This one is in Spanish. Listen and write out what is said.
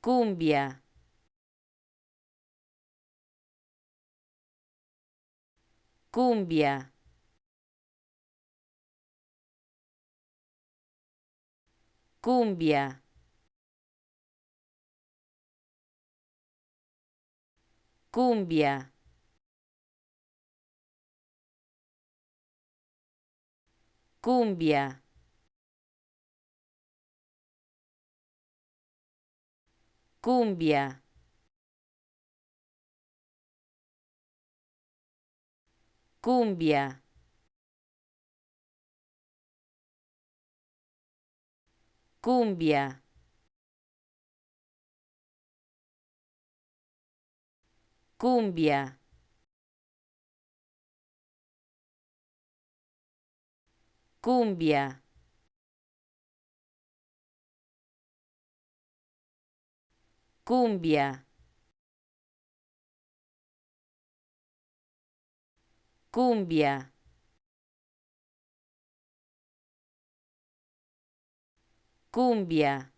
cumbia, cumbia, cumbia, cumbia, cumbia, cumbia, cumbia, cumbia, cumbia, cumbia, cumbia, cumbia, cumbia.